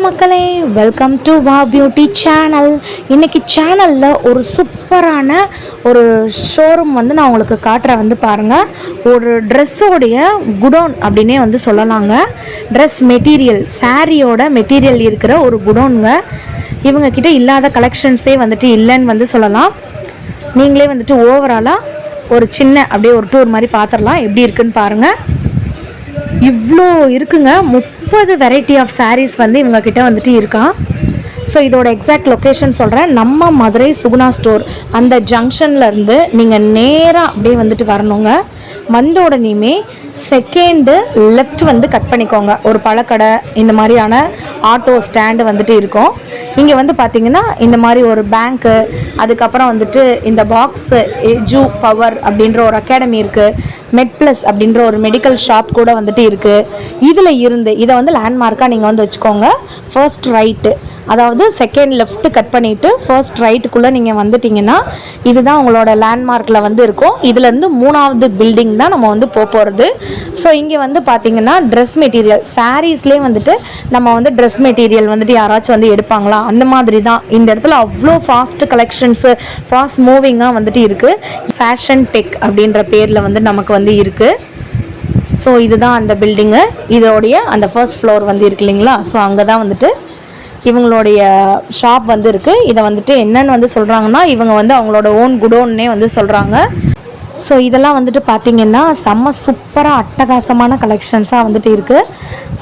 மக்களே, welcome to வா beauty channel. இன்றைக்கி சேனலில் ஒரு சூப்பரான ஒரு ஷோரூம் வந்து நான் உங்களுக்கு காட்டுறேன். வந்து பாருங்கள், ஒரு ட்ரெஸ்ஸோடைய குடோன் அப்படின்னே வந்து சொல்லலாங்க. ட்ரெஸ் மெட்டீரியல், சாரியோட மெட்டீரியல் இருக்கிற ஒரு குடோனுங்க. இவங்கக்கிட்ட இல்லாத கலெக்ஷன்ஸே வந்துட்டு இல்லைன்னு வந்து சொல்லலாம். நீங்களே வந்துட்டு ஓவராலாக ஒரு சின்ன அப்படியே ஒரு டூர் மாதிரி பார்த்துடலாம். எப்படி இருக்குன்னு பாருங்கள். இவ்வளோ இருக்குங்க. 30 வெரைட்டி ஆஃப் சாரீஸ் வந்து இவங்கக்கிட்ட வந்துட்டு இருக்கான். ஸோ இதோட எக்ஸாக்ட் லொக்கேஷன் சொல்கிறேன். நம்ம மதுரை சுகுணா ஸ்டோர் அந்த ஜங்ஷன்லேருந்து நீங்கள் நேராக அப்படியே வந்துட்டு வரணுங்க. வந்த உடனேயுமே செகண்டு லெஃப்ட் வந்து கட் பண்ணிக்கோங்க. ஒரு பழக்கடை, இந்த மாதிரியான ஆட்டோ ஸ்டாண்டு வந்துட்டு இருக்கும். இங்கே வந்து பார்த்திங்கன்னா இந்த மாதிரி ஒரு பேங்க்கு, அதுக்கப்புறம் வந்துட்டு இந்த பாக்ஸு எஜு பவர் அப்படின்ற ஒரு அகாடமி இருக்குது. மெட் ப்ளஸ் அப்படின்ற ஒரு மெடிக்கல் ஷாப் கூட வந்துட்டு இருக்குது. இதில் இருந்து இதை வந்து லேண்ட்மார்க்காக நீங்கள் வந்து வச்சுக்கோங்க. ஃபர்ஸ்ட் ரைட்டு, அதாவது செகண்ட் லெஃப்ட் கட் பண்ணிவிட்டு ஃபர்ஸ்ட் ரைட்டுக்குள்ளே நீங்கள் வந்துட்டிங்கன்னா இதுதான் உங்களோட லேண்ட்மார்க்கில் வந்து இருக்கும். இதுலேருந்து 3வது பில்டிங் தான் நம்ம வந்து போகிறது. ஸோ இங்கே வந்து பார்த்திங்கன்னா ட்ரெஸ் மெட்டீரியல், சாரீஸ்லேயே வந்துட்டு நம்ம வந்து ட்ரெஸ் மெட்டீரியல் வந்துட்டு யாராச்சும் வந்து எடுப்பாங்களா, அந்த மாதிரி தான். இந்த இடத்துல அவ்வளோ ஃபாஸ்ட் கலெக்ஷன்ஸு, ஃபாஸ்ட் மூவிங்காக வந்துட்டு இருக்குது. ஃபேஷன் டெக் அப்படின்ற பேரில் வந்து நமக்கு வந்து இருக்குது. ஸோ இதுதான் அந்த பில்டிங்கு. இதோடைய அந்த ஃபர்ஸ்ட் ஃப்ளோர் வந்து இருக்கு இல்லைங்களா. ஸோ அங்கே தான் வந்துட்டு இவங்களுடைய ஷாப் வந்து இருக்குது. இதை வந்துட்டு என்னன்னு வந்து சொல்கிறாங்கன்னா, இவங்க வந்து அவங்களோட ஓன் குடோன்னே வந்து சொல்கிறாங்க. ஸோ இதெல்லாம் வந்துட்டு பார்த்திங்கன்னா செம்ம சூப்பராக அட்டகாசமான கலெக்ஷன்ஸாக வந்துட்டு இருக்குது.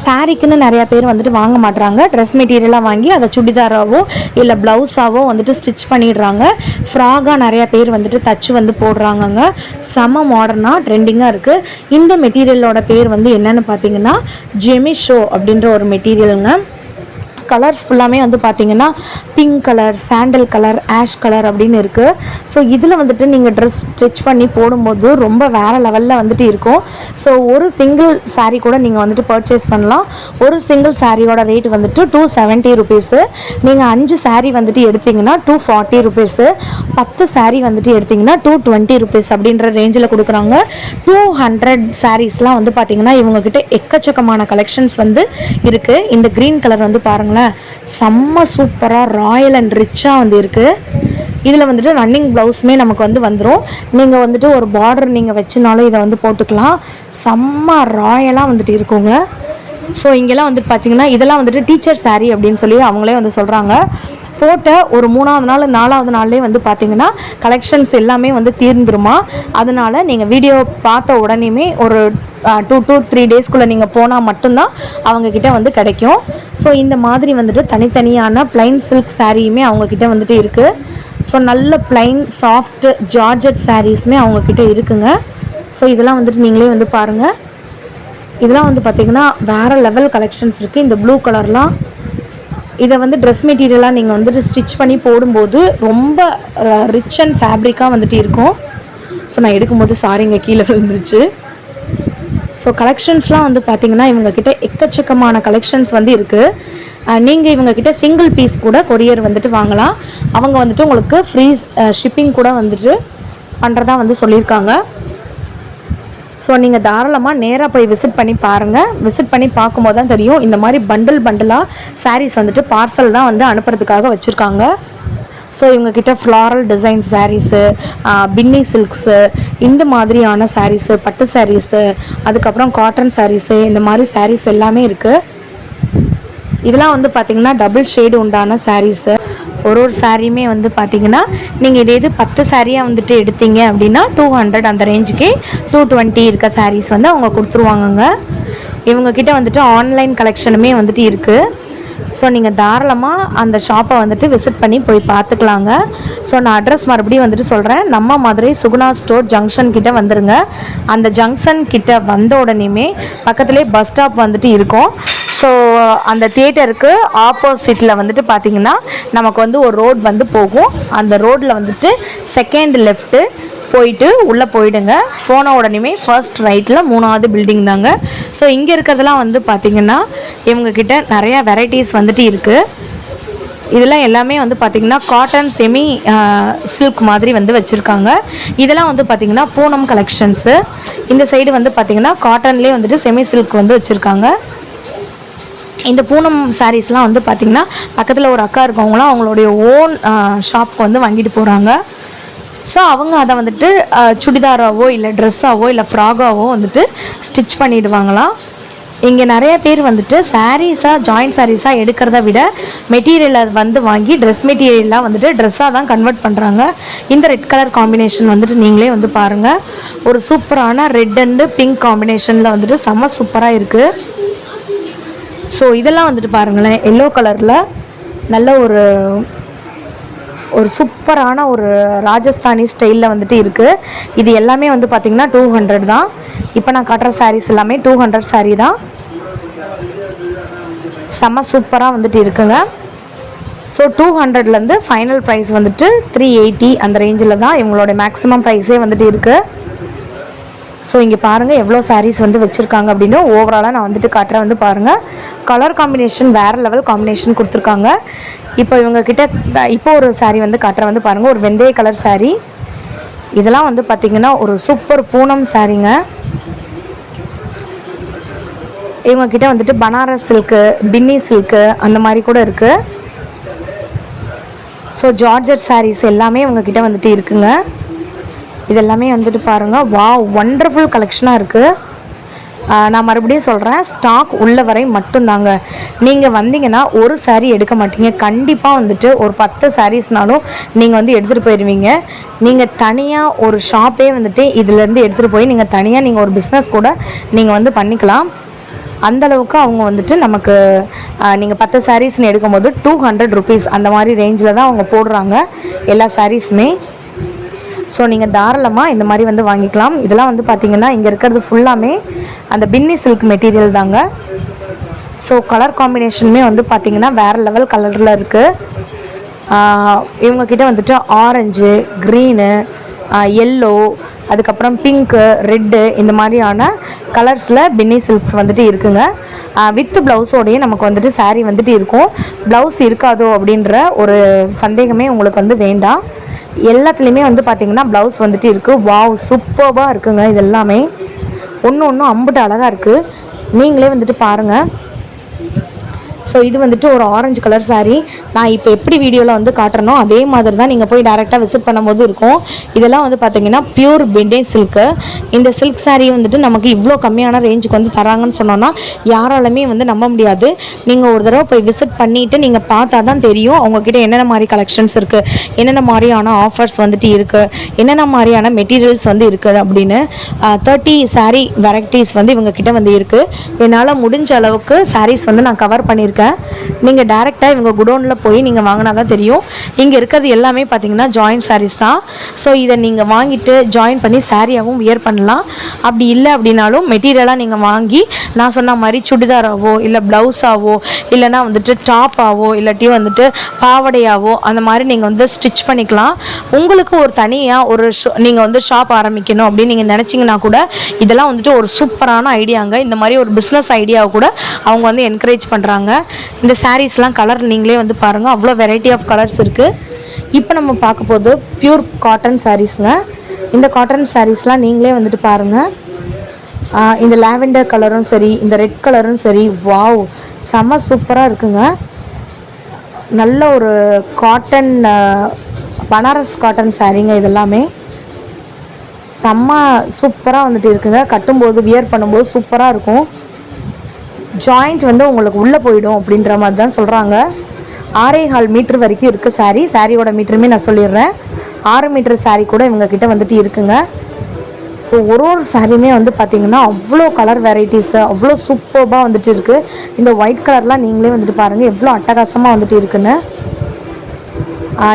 சாரீக்குன்னு நிறையா பேர் வந்துட்டு வாங்க மாட்டுறாங்க. ட்ரெஸ் மெட்டீரியலாக வாங்கி அதை சுடிதாராவோ இல்லை ப்ளவுஸாவோ வந்துட்டு ஸ்டிச் பண்ணிடுறாங்க. ஃப்ராகாக நிறையா பேர் வந்துட்டு தச்சு வந்து போடுறாங்கங்க. செம்ம மாடர்னாக ட்ரெண்டிங்காக இருக்குது. இந்த மெட்டீரியலோட பேர் வந்து என்னென்னு பார்த்திங்கன்னா ஜெமிஷோ அப்படின்ற ஒரு மெட்டீரியலுங்க. கலர்ஸ் ஃபுல்லாமே வந்து பார்த்திங்கன்னா pink colour, sandal colour, ash colour அப்படின்னு இருக்குது. ஸோ இதில் வந்துட்டு நீங்கள் ட்ரெஸ் ஸ்டிச் பண்ணி போடும்போது ரொம்ப வேறு லெவலில் வந்துட்டு இருக்கும். ஸோ ஒரு சிங்கிள் சாரீ கூட நீங்கள் வந்துட்டு பர்ச்சேஸ் பண்ணலாம். ஒரு சிங்கிள் சாரியோட ரேட் வந்துட்டு 270 ருபீஸு. நீங்கள் 5 சாரீ வந்துட்டு எடுத்திங்கன்னா 240 ருபீஸு. 10 சாரீ வந்துட்டு எடுத்திங்கன்னா 220 ருபீஸ் அப்படின்ற ரேஞ்சில் கொடுக்குறாங்க. 200 சாரீஸ்லாம் வந்து பார்த்திங்கன்னா இவங்கக்கிட்ட எக்கச்சக்கமான கலெக்ஷன்ஸ் வந்து இருக்குது. இந்த க்ரீன் கலர் வந்து பாருங்கள், செம்ம சூப்பராக ராயல் அண்ட் ரிச்சாக வந்து இருக்குது. இதில் வந்துட்டு ரன்னிங் ப்ளவுஸுமே நமக்கு வந்து வந்துடும். நீங்கள் வந்துட்டு ஒரு பார்டர் நீங்கள் வச்சுனாலும் இதை வந்து போட்டுக்கலாம். செம்ம ராயலாக வந்துட்டு இருக்குங்க. ஸோ இங்கெல்லாம் வந்துட்டு பார்த்திங்கன்னா இதெல்லாம் வந்துட்டு டீச்சர் சாரீ அப்படின்னு சொல்லி அவங்களே வந்து சொல்கிறாங்க. போட்ட ஒரு 3வது நாள் 4வது நாள்லேயே வந்து பார்த்திங்கன்னா கலெக்ஷன்ஸ் எல்லாமே வந்து தீர்ந்துருமா. அதனால் நீங்கள் வீடியோ பார்த்த உடனேயுமே ஒரு 2 to 3 டேஸ்க்குள்ளே நீங்கள் போனால் மட்டும்தான் அவங்கக்கிட்ட வந்து கிடைக்கும். ஸோ இந்த மாதிரி வந்துட்டு தனித்தனியான ப்ளைன் சில்க் சாரியுமே அவங்கக்கிட்ட வந்துட்டு இருக்குது. ஸோ நல்ல ப்ளைன் சாஃப்ட் ஜார்ஜட் சாரீஸுமே அவங்கக்கிட்ட இருக்குங்க. ஸோ இதெல்லாம் வந்துட்டு நீங்களே வந்து பாருங்கள். இதெல்லாம் வந்து பார்த்திங்கன்னா வேறு லெவல் கலெக்ஷன்ஸ் இருக்குது. இந்த ப்ளூ கலர்லாம் இதை வந்து ட்ரெஸ் மெட்டீரியலாக நீங்கள் வந்துட்டு ஸ்டிச் பண்ணி போடும்போது ரொம்ப ரிச் அண்ட் ஃபேப்ரிக்காக வந்துட்டு இருக்கும். ஸோ நான் எடுக்கும்போது சாரிங்க கீழே விழுந்துருச்சு. ஸோ கலெக்ஷன்ஸ்லாம் வந்து பார்த்திங்கன்னா இவங்கக்கிட்ட எக்கச்சக்கமான கலெக்ஷன்ஸ் வந்து இருக்குது. நீங்கள் இவங்கக்கிட்ட சிங்கிள் பீஸ் கூட கொரியர் வந்துட்டு வாங்கலாம். அவங்க வந்துட்டு உங்களுக்கு ஃப்ரீ ஷிப்பிங் கூட வந்துட்டு பண்ணுறதா வந்து சொல்லியிருக்காங்க. ஸோ நீங்கள் தாராளமாக நேராக போய் விசிட் பண்ணி பாருங்கள். விசிட் பண்ணி பார்க்கும்போது தான் தெரியும். இந்த மாதிரி பண்டிலாக சாரீஸ் வந்துட்டு பார்சல் தான் வந்து அனுப்புறதுக்காக வச்சுருக்காங்க. ஸோ இவங்கக்கிட்ட ஃப்ளாரல் டிசைன் சாரீஸு, பின்னி சில்க்ஸு, இந்த மாதிரியான சாரீஸு, பட்டு சாரீஸு, அதுக்கப்புறம் காட்டன் சாரீஸு, இந்த மாதிரி சாரீஸ் எல்லாமே இருக்குது. இதெல்லாம் வந்து பார்த்திங்கன்னா டபுள் ஷேடு உண்டான சாரீஸு. ஒரு சாரியுமே வந்து பார்த்திங்கன்னா நீங்கள் இது 10 சாரியாக வந்துட்டு எடுத்தீங்க அப்படின்னா 200 அந்த ரேஞ்சுக்கே 220 இருக்க சாரீஸ் வந்து அவங்க கொடுத்துருவாங்கங்க. இவங்கக்கிட்ட வந்துட்டு ஆன்லைன் கலெக்ஷனுமே வந்துட்டு இருக்குது. ஸோ நீங்கள் தாராளமாக அந்த ஷாப்பை வந்துட்டு விசிட் பண்ணி போய் பார்த்துக்கலாங்க. ஸோ நான் அட்ரஸ் மறுபடியும் வந்துட்டு சொல்கிறேன். நம்ம மதுரை சுகுணா ஸ்டோர் ஜங்ஷன் கிட்டே வந்துடுங்க. அந்த ஜங்ஷன் கிட்டே வந்த உடனேயுமே பக்கத்துலேயே பஸ் ஸ்டாப் வந்துட்டு இருக்கும். ஸோ அந்த தியேட்டருக்கு ஆப்போசிட்டில் வந்துட்டு பார்த்திங்கன்னா நமக்கு வந்து ஒரு ரோடு வந்து போகும். அந்த ரோட்டில் வந்துட்டு செகண்ட் லெஃப்ட்டு போயிட்டு உள்ளே போயிடுங்க. போன உடனே ஃபர்ஸ்ட் ரைட்டில் 3வது பில்டிங் தாங்க. ஸோ இங்கே இருக்கிறதெல்லாம் வந்து பார்த்திங்கன்னா இவங்கக்கிட்ட நிறையா வெரைட்டிஸ் வந்துட்டு இருக்குது. இதெல்லாம் எல்லாமே வந்து பார்த்திங்கன்னா காட்டன் செமி சில்க் மாதிரி வந்து வச்சுருக்காங்க. இதெல்லாம் வந்து பார்த்திங்கன்னா பூனம் கலெக்ஷன்ஸு. இந்த சைடு வந்து பார்த்திங்கன்னா காட்டன்லேயே வந்துட்டு செமி சில்க் வந்து வச்சுருக்காங்க. இந்த பூனம் சாரீஸ்லாம் வந்து பார்த்திங்கன்னா பக்கத்தில் ஒரு அக்கா இருக்கவங்களாம் அவங்களுடைய ஓன் ஷாப்புக்கு வந்து வாங்கிட்டு போகிறாங்க. ஸோ அவங்க அதை வந்துட்டு சுடிதாராவோ இல்லை ட்ரெஸ்ஸாவோ இல்லை ஃப்ராகாவோ வந்துட்டு ஸ்டிச் பண்ணிடுவாங்களாம். இங்கே நிறைய பேர் வந்துட்டு சாரீஸாக ஜாயின்ட் சாரீஸாக எடுக்கிறத விட மெட்டீரியலை வந்து வாங்கி ட்ரெஸ் மெட்டீரியலாக வந்துட்டு ட்ரெஸ்ஸாக தான் கன்வெர்ட் பண்ணுறாங்க. இந்த ரெட் கலர் காம்பினேஷன் வந்துட்டு நீங்களே வந்து பாருங்கள், ஒரு சூப்பரான ரெட் அண்டு பிங்க் காம்பினேஷனில் வந்துட்டு செம்ம சூப்பராக இருக்குது. ஸோ இதெல்லாம் வந்துட்டு பாருங்களேன், எல்லோ கலரில் நல்ல ஒரு சூப்பரான ஒரு ராஜஸ்தானி ஸ்டைலில் வந்துட்டு இருக்குது. இது எல்லாமே வந்து பார்த்திங்கன்னா 200 தான். இப்போ நான் காட்டுற சாரீஸ் எல்லாமே 200 சாரீ தான். செம்ம சூப்பராக வந்துட்டு இருக்குங்க. ஸோ 200லேருந்து ஃபைனல் ப்ரைஸ் வந்துட்டு 380 அந்த ரேஞ்சில் தான் இவங்களோட மேக்ஸிமம் ப்ரைஸே வந்துட்டு இருக்குது. ஸோ இங்கே பாருங்கள் எவ்வளோ சாரீஸ் வந்து வச்சுருக்காங்க அப்படின்னு ஓவராலாக நான் வந்துட்டு காட்டுறேன். வந்து பாருங்கள், கலர் காம்பினேஷன் வேறு லெவல் காம்பினேஷன் கொடுத்துருக்காங்க. இப்போ இவங்கக்கிட்ட இப்போ ஒரு சாரீ வந்து காட்டுறேன். வந்து பாருங்கள், ஒரு வெந்தய கலர் சாரீ. இதெல்லாம் வந்து பார்த்திங்கன்னா ஒரு சூப்பர் பூனம் சாரீங்க. இவங்கக்கிட்ட வந்துட்டு பனாரஸ் சில்க்கு, பின்னி சில்க்கு அந்த மாதிரி கூட இருக்குது. ஸோ ஜார்ஜட் சாரீஸ் எல்லாமே இவங்கக்கிட்ட வந்துட்டு இருக்குங்க. இதெல்லாமே வந்துட்டு பாருங்கள், ஒண்டர்ஃபுல் கலெக்ஷனாக இருக்குது. நான் மறுபடியும் சொல்கிறேன், ஸ்டாக் உள்ள வரை மட்டும்தாங்க. நீங்கள் வந்தீங்கன்னா ஒரு சாரீ எடுக்க மாட்டீங்க, கண்டிப்பாக வந்துட்டு ஒரு 10 சாரீஸ்னாலும் நீங்கள் வந்து எடுத்துகிட்டு போயிடுவீங்க. நீங்கள் தனியாக ஒரு ஷாப்பே வந்துட்டு இதிலேருந்து எடுத்துகிட்டு போய் நீங்கள் தனியாக நீங்கள் ஒரு பிஸ்னஸ் கூட நீங்கள் வந்து பண்ணிக்கலாம். அந்தளவுக்கு அவங்க வந்துட்டு நமக்கு நீங்கள் 10 சாரீஸ்ன்னு எடுக்கும்போது 200 rupees அந்த மாதிரி ரேஞ்சில் தான் அவங்க போடுறாங்க எல்லா சாரீஸுமே. ஸோ நீங்கள் தாராளமாக இந்த மாதிரி வந்து வாங்கிக்கலாம். இதெல்லாம் வந்து பார்த்திங்கன்னா இங்கே இருக்கிறது ஃபுல்லாமே அந்த பின்னி சில்க் மெட்டீரியல் தாங்க. ஸோ கலர் காம்பினேஷனுமே வந்து பார்த்திங்கன்னா வேறு லெவல் கலரில் இருக்குது. இவங்கக்கிட்ட வந்துட்டு ஆரஞ்சு, க்ரீனு, எல்லோ, அதுக்கப்புறம் பிங்க்கு, ரெட்டு இந்த மாதிரியான கலர்ஸில் பின்னி சில்க்ஸ் வந்துட்டு இருக்குங்க. வித் ப்ளவுஸோடையே நமக்கு வந்துட்டு சாரீ வந்துட்டு இருக்கும். ப்ளவுஸ் இருக்காதோ அப்படின்ற ஒரு சந்தேகமே உங்களுக்கு வந்து வேண்டாம். எல்லாத்துலேயுமே வந்து பார்த்திங்கன்னா ப்ளவுஸ் வந்துட்டு இருக்குது. சூப்பராக இருக்குங்க. இது எல்லாமே ஒன்று அம்புட்டு அழகாக இருக்குது. நீங்களே வந்துட்டு பாருங்கள். ஸோ இது வந்துட்டு ஒரு ஆரஞ்சு கலர் சாரீ. நான் இப்போ எப்படி வீடியோவில் வந்து காட்டுறனோ அதே மாதிரி தான் நீங்கள் போய் டேரெக்டாக விசிட் பண்ணும்போது இருக்கும். இதெல்லாம் வந்து பார்த்திங்கன்னா பியூர் பெண்டே சில்க்கு. இந்த சில்க் சாரீ வந்துட்டு நமக்கு இவ்வளோ கம்மியான ரேஞ்சுக்கு வந்து தராங்கன்னு சொன்னோன்னா யாராலுமே வந்து நம்ப முடியாது. நீங்கள் ஒரு தடவை போய் விசிட் பண்ணிவிட்டு நீங்கள் பார்த்தா தான் தெரியும் அவங்கக்கிட்ட என்னென்ன மாதிரி கலெக்ஷன்ஸ் இருக்குது, என்னென்ன மாதிரியான ஆஃபர்ஸ் வந்துட்டு இருக்குது, என்னென்ன மாதிரியான மெட்டீரியல்ஸ் வந்து இருக்குது அப்படின்னு. 30 சாரீ வெரைட்டிஸ் வந்து இவங்கக்கிட்ட வந்து இருக்குது. என்னால் முடிஞ்ச அளவுக்கு சாரீஸ் வந்து நான் கவர் பண்ணியிருக்கேன். நீங்கள் டைரெக்டாக இவங்க குடோனில் போய் நீங்கள் வாங்கினா தான் தெரியும். இங்கே இருக்கிறது எல்லாமே பார்த்தீங்கன்னா ஜாயின்ட் சாரீஸ் தான். ஸோ இதை நீங்கள் வாங்கிட்டு ஜாயின் பண்ணி சாரியாகவும் வியர் பண்ணலாம். அப்படி இல்லை அப்படின்னாலும் மெட்டீரியலாக நீங்கள் வாங்கி நான் சொன்ன மாதிரி சுடிதாராவோ இல்லை ப்ளவுஸாவோ இல்லைனா வந்துட்டு டாப்பாவோ இல்லாட்டி வந்துட்டு பாவடையாவோ அந்த மாதிரி நீங்கள் வந்து ஸ்டிச் பண்ணிக்கலாம். உங்களுக்கு ஒரு தனியாக ஒரு நீங்கள் வந்து ஷாப் ஆரம்பிக்கணும் அப்படின்னு நீங்கள் நினச்சிங்கன்னா கூட இதெல்லாம் வந்துட்டு ஒரு சூப்பரான ஐடியாங்க. இந்த மாதிரி ஒரு பிஸ்னஸ் ஐடியாவை கூட அவங்க வந்து என்கரேஜ் பண்ணுறாங்க. இந்த சாரீஸ்லாம் கலர் நீங்களே வந்து பாருங்கள், அவ்வளோ வெரைட்டி ஆஃப் கலர்ஸ் இருக்குது. இப்போ நம்ம பார்க்க போது பியூர் காட்டன் சாரீஸுங்க. இந்த காட்டன் சாரீஸ்லாம் நீங்களே வந்துட்டு பாருங்கள். இந்த லாவெண்டர் கலரும் சரி, இந்த ரெட் கலரும் சரி, செம்ம சூப்பராக இருக்குங்க. நல்ல ஒரு காட்டன் பனாரஸ் காட்டன் சாரீங்க. இதெல்லாமே செம்ம சூப்பராக வந்துட்டு இருக்குங்க. கட்டும்போது வியர் பண்ணும்போது சூப்பராக இருக்கும். ஜாயிண்ட் வந்து உங்களுக்கு உள்ளே போயிடும் அப்படின்ற மாதிரி தான் சொல்கிறாங்க. 6.25 மீட்டர் வரைக்கும் இருக்குது சாரீ. சாரியோட மீட்டருமே நான் சொல்லிடுறேன். 6 மீட்டர் சாரீ கூட இவங்கக்கிட்ட வந்துட்டு இருக்குங்க. ஸோ ஒரு சாரியுமே வந்து பார்த்திங்கன்னா அவ்வளோ கலர் வெரைட்டிஸு அவ்வளோ சூப்பராக வந்துட்டு இருக்குது. இந்த ஒயிட் கலர்லாம் நீங்களே வந்துட்டு பாருங்கள் எவ்வளோ அட்டகாசமாக வந்துட்டு இருக்குன்னு.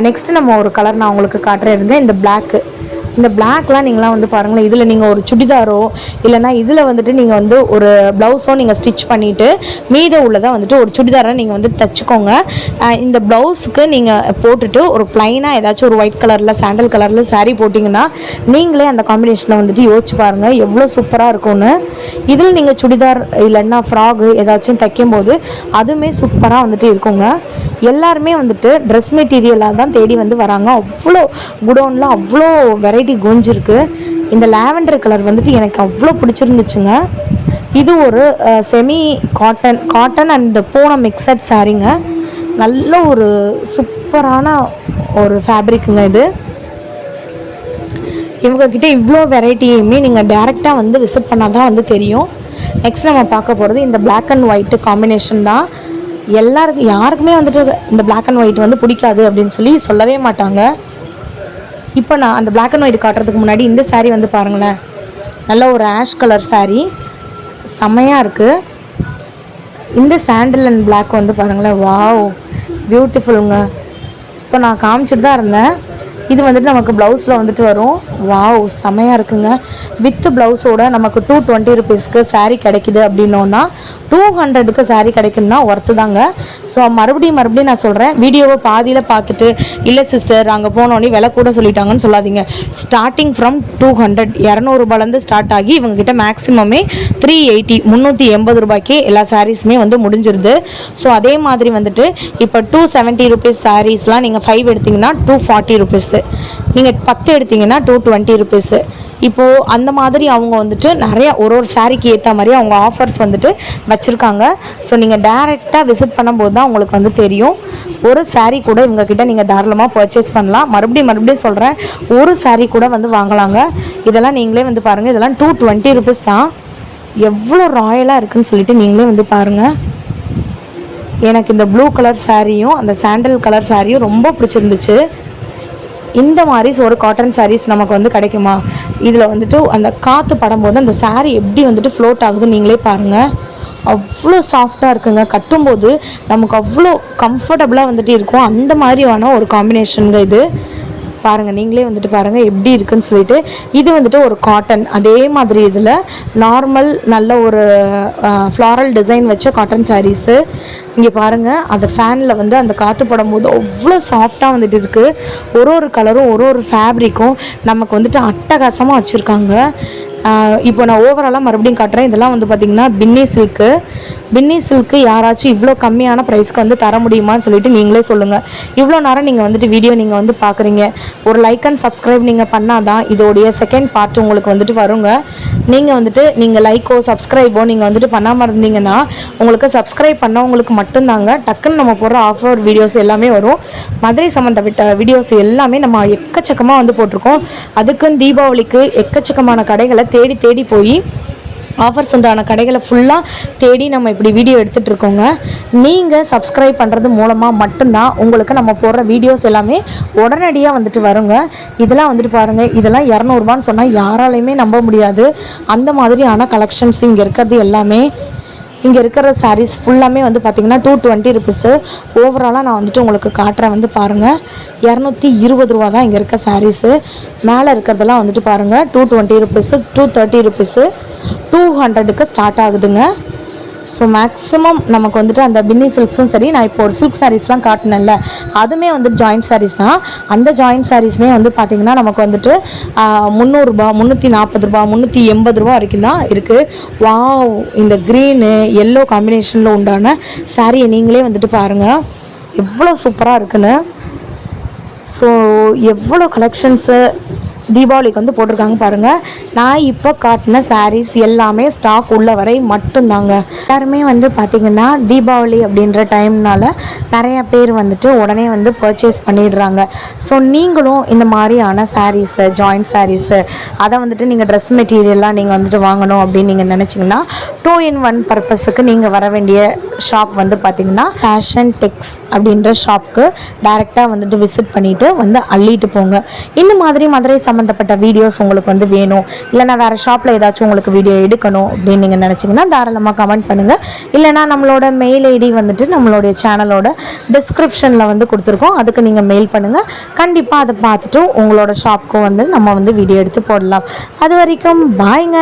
நெக்ஸ்ட்டு நம்ம ஒரு கலர் நான் உங்களுக்கு காட்டுறேன் இருங்க. இந்த பிளாக்கு, இந்த பிளாக்லாம் நீங்களாம் வந்து பாருங்களேன். இதில் நீங்கள் ஒரு சுடிதாரோ இல்லைனா இதில் வந்துட்டு நீங்கள் வந்து ஒரு ப்ளவுஸோ நீங்கள் ஸ்டிச் பண்ணிவிட்டு மீத உள்ளதை வந்துட்டு ஒரு சுடிதாரை நீங்கள் வந்து தைச்சிக்கோங்க. இந்த ப்ளவுஸுக்கு நீங்கள் போட்டுட்டு ஒரு ப்ளைனாக ஏதாச்சும் ஒரு ஒயிட் கலரில் சாண்டல் கலரில் சாரீ போட்டிங்கன்னா நீங்களே அந்த காம்பினேஷனை வந்துட்டு யோசிச்சு பாருங்கள் எவ்வளோ சூப்பராக இருக்கும்னு. இதில் நீங்கள் சுடிதார் இல்லைன்னா ஃப்ராகு ஏதாச்சும் தைக்கும்போது அதுவுமே சூப்பராக வந்துட்டு இருக்குங்க. எல்லாருமே வந்துட்டு ட்ரெஸ் மெட்டீரியலாக தான் தேடி வந்து வராங்க. அவ்வளோ குடோனில் அவ்வளோ வெரைட்டி குஞ்சிருக்கு. இந்த லாவெண்டர் கலர் வந்துட்டு எனக்கு அவ்வளோ பிடிச்சிருந்துச்சுங்க. இது ஒரு semi cotton and Poonam mixed சாரீங்க. நல்ல ஒரு சூப்பரான ஒரு ஃபேப்ரிக்குங்க இது. இவங்கக்கிட்ட இவ்வளோ வெரைட்டியுமே நீங்கள் டேரெக்டாக வந்து விசிட் பண்ணால் தான் வந்து தெரியும். நெக்ஸ்ட் நம்ம பார்க்க போகிறது இந்த பிளாக் அண்ட் ஒயிட்டு காம்பினேஷன் தான். யாருக்குமே வந்துட்டு இந்த பிளாக் அண்ட் ஒயிட் வந்து பிடிக்காது அப்படின்னு சொல்லவே மாட்டாங்க. இப்போ நான் அந்த பிளாக் அண்ட் ஒயிட் காட்டுறதுக்கு முன்னாடி இந்த சாரீ வந்து பாருங்களேன். நல்ல ஒரு ஆஷ் கலர் சாரீ, செம்மையாக இருக்குது. இந்த சாண்டில் அண்ட் பிளாக் வந்து பாருங்களேன், வாவ் பியூட்டிஃபுல்லுங்க. ஸோ நான் காமிச்சிட்டு தான் இருந்தேன். இது வந்துட்டு நமக்கு ப்ளவுஸில் வந்துட்டு வரும். வாவ் செமையாக இருக்குங்க. வித் ப்ளவுஸோட நமக்கு 220 ருபீஸ்க்கு சாரீ கிடைக்குது அப்படின்னோன்னா 200க்கு சாரீ கிடைக்கும்னா ஒர்த்து தாங்க. ஸோ மறுபடியும் நான் சொல்கிறேன், வீடியோவை பாதியில் பார்த்துட்டு இல்லை சிஸ்டர் அங்கே போனோடனே விலை கூட சொல்லிட்டாங்கன்னு சொல்லாதீங்க. ஸ்டார்டிங் ஃப்ரம் 200 200 ஸ்டார்ட் ஆகி இவங்ககிட்ட மேக்ஸிமமே 380 380 ரூபாய்க்கே எல்லா சாரீஸுமே வந்து முடிஞ்சிருது. ஸோ அதே மாதிரி வந்துட்டு இப்போ 270 ருபீஸ் சாரீஸ்லாம் நீங்கள் 5 எடுத்திங்கன்னா 240 ருபீஸு, நீங்கள் 10 எடுத்திங்கன்னா 220 ருபீஸு. இப்போது அந்த மாதிரி அவங்க வந்துட்டு நிறையா ஒரு சாரீக்கு ஏற்ற மாதிரி அவங்க ஆஃபர்ஸ் வந்துட்டு வச்சுருக்காங்க. ஸோ நீங்கள் டைரெக்டாக விசிட் பண்ணும்போது தான் உங்களுக்கு வந்து தெரியும். ஒரு சாரீ கூட இவங்கக்கிட்ட நீங்கள் தாராளமாக பர்ச்சேஸ் பண்ணலாம். மறுபடியும் சொல்கிறேன், ஒரு சாரீ கூட வந்து வாங்கலாங்க. இதெல்லாம் நீங்களே வந்து பாருங்கள். இதெல்லாம் 220 ருபீஸ் தான். எவ்வளோ ராயலாக இருக்குதுன்னு சொல்லிட்டு நீங்களே வந்து பாருங்கள். எனக்கு இந்த ப்ளூ கலர் சாரியும் அந்த சாண்டல் கலர் சாரியும் ரொம்ப பிடிச்சிருந்துச்சு. இந்த மாதிரி ஒரு காட்டன் சாரீஸ் நமக்கு வந்து கிடைக்குமா? இதில் வந்துட்டு அந்த காற்று படும்போது அந்த சாரீ எப்படி வந்துட்டு ஃப்ளோட் ஆகுதுன்னு நீங்களே பாருங்கள். அவ்வளோ சாஃப்டாக இருக்குங்க. கட்டும்போது நமக்கு அவ்வளோ கம்ஃபர்டபுளாக வந்துட்டு இருக்கும். அந்த மாதிரியான ஒரு காம்பினேஷனுங்க இது. பாருங்கள், நீங்களே வந்துட்டு பாருங்கள் எப்படி இருக்குன்னு சொல்லிட்டு. இது வந்துட்டு ஒரு காட்டன், அதே மாதிரி இதில் நார்மல் நல்ல ஒரு ஃப்ளாரல் டிசைன் வச்ச காட்டன் சாரீஸு. இங்கே பாருங்கள், அந்த ஃபேனில் வந்து அந்த காற்று படும்போது அவ்வளோ சாஃப்டாக வந்துட்டு இருக்குது. ஒரு கலரும் ஒரு ஃபேப்ரிக்கும் நமக்கு வந்துட்டு அட்டகாசமாக வச்சுருக்காங்க. இப்போ நான் ஓவராலாக மறுபடியும் காட்டுறேன். இதெல்லாம் வந்து பார்த்திங்கன்னா பின்னி சில்க்கு யாராச்சும் இவ்வளோ கம்மியான ப்ரைஸ்க்கு வந்து தர முடியுமான்னு சொல்லிட்டு நீங்களே சொல்லுங்கள். இவ்வளோ நேரம் நீங்கள் வந்துட்டு வீடியோ நீங்கள் வந்து பார்க்குறீங்க, ஒரு லைக் அண்ட் சப்ஸ்கிரைப் நீங்கள் பண்ணால் தான் இதோடைய செகண்ட் பார்ட் உங்களுக்கு வந்துட்டு வருங்க. நீங்கள் லைக்கோ சப்ஸ்கிரைபோ நீங்கள் வந்துட்டு பண்ணாமல் இருந்தீங்கன்னா உங்களுக்கு சப்ஸ்கிரைப் பண்ணவங்களுக்கு மட்டும்தாங்க டக்குன்னு நம்ம போடுற ஆஃபர் வீடியோஸ் எல்லாமே வரும். மதுரை சம்மந்தப்பட்ட வீடியோஸ் எல்லாமே நம்ம எக்கச்சக்கமாக வந்து போட்டிருக்கோம். அதுக்குன்னு தீபாவளிக்கு எக்கச்சக்கமான கடைகளை தேடி போய் ஆஃபர்ஸ் உண்டான கடைகளை ஃபுல்லாக தேடி நம்ம இப்படி வீடியோ எடுத்துகிட்டு இருக்கோங்க. நீங்கள் சப்ஸ்கிரைப் பண்ணுறது மூலமாக மட்டும்தான் உங்களுக்கு நம்ம போடுற வீடியோஸ் எல்லாமே உடனடியாக வந்துட்டு வருங்க. இதெல்லாம் வந்துட்டு பாருங்கள், இதெல்லாம் 200 ரூபான்னு சொன்னால் யாராலையுமே நம்ப முடியாது. அந்த மாதிரியான கலெக்ஷன்ஸ் இங்கே இருக்கிறது எல்லாமே. இங்கே இருக்கிற சாரீஸ் ஃபுல்லாமே வந்து பார்த்திங்கன்னா 220 ருபீஸு. ஓவராலாக நான் வந்துட்டு உங்களுக்கு காட்டுறேன். வந்து பாருங்கள், 220 ரூபா தான் இங்கே இருக்க சாரீஸு. மேலே இருக்கிறதெல்லாம் வந்துட்டு பாருங்கள் 220 ருபீஸு, 230 ருபீஸு, 200க்கு ஸ்டார்ட் ஆகுதுங்க. ஸோ மேக்ஸிமம் நமக்கு வந்துட்டு அந்த பின்னி சில்க்ஸும் சரி, நான் இப்போ ஒரு சில்க் சாரீஸ்லாம் காட்டினேன்ல, அதுவுமே வந்துட்டு ஜாயின்ட் சாரீஸ் தான். அந்த ஜாயின்ட் சாரீஸுமே வந்து பார்த்திங்கன்னா நமக்கு வந்துட்டு 300 ரூபா, 340 ரூபா, 380 ரூபா வரைக்கும் தான் இருக்குது. வாவ், இந்த க்ரீனு எல்லோ காம்பினேஷனில் உண்டான சாரியை நீங்களே வந்துட்டு பாருங்கள் எவ்வளோ சூப்பராக இருக்குன்னு. ஸோ எவ்வளோ கலெக்ஷன்ஸு தீபாவளிக்கு வந்து போட்டிருக்காங்க பாருங்கள். நான் இப்போ காட்டின சாரீஸ் எல்லாமே ஸ்டாக் உள்ள வரை மட்டும்தாங்க. எல்லாருமே வந்து பார்த்திங்கன்னா தீபாவளி அப்படின்ற டைம்னால நிறையா பேர் வந்துட்டு உடனே வந்து பர்ச்சேஸ் பண்ணிடுறாங்க. ஸோ நீங்களும் இந்த மாதிரியான சாரீஸு, ஜாயிண்ட் சாரீஸு, அதை வந்துட்டு நீங்கள் ட்ரெஸ் மெட்டீரியல்லாம் நீங்கள் வந்துட்டு வாங்கணும் அப்படின்னு நீங்கள் நினச்சிங்கன்னா 2-in-1 பர்பஸுக்கு நீங்கள் வர வேண்டிய ஷாப் வந்து பார்த்திங்கன்னா ஃபேஷன் டெக்ஸ் அப்படின்ற ஷாப்புக்கு டைரெக்டாக வந்துட்டு விசிட் பண்ணிவிட்டு வந்து அள்ளிட்டு போங்க. இந்த மாதிரி மதுரை சம்மந்தப்பட்ட வீடியோஸ் உங்களுக்கு வந்து வேணும், இல்லைனா வேறு ஷாப்பில் ஏதாச்சும் உங்களுக்கு வீடியோ எடுக்கணும் அப்படின்னு நீங்கள் நினச்சிங்கன்னா தாராளமாக கமெண்ட் பண்ணுங்கள். இல்லைனா நம்மளோட மெயில் ஐடி வந்துட்டு நம்மளுடைய சேனலோட டிஸ்கிரிப்ஷனில் வந்து கொடுத்துருக்கோம், அதுக்கு நீங்கள் மெயில் பண்ணுங்கள். கண்டிப்பாக அதை பார்த்துட்டு உங்களோட ஷாப்புக்கும் வந்து நம்ம வந்து வீடியோ எடுத்து போடலாம். அது வரைக்கும் பாய்ங்க.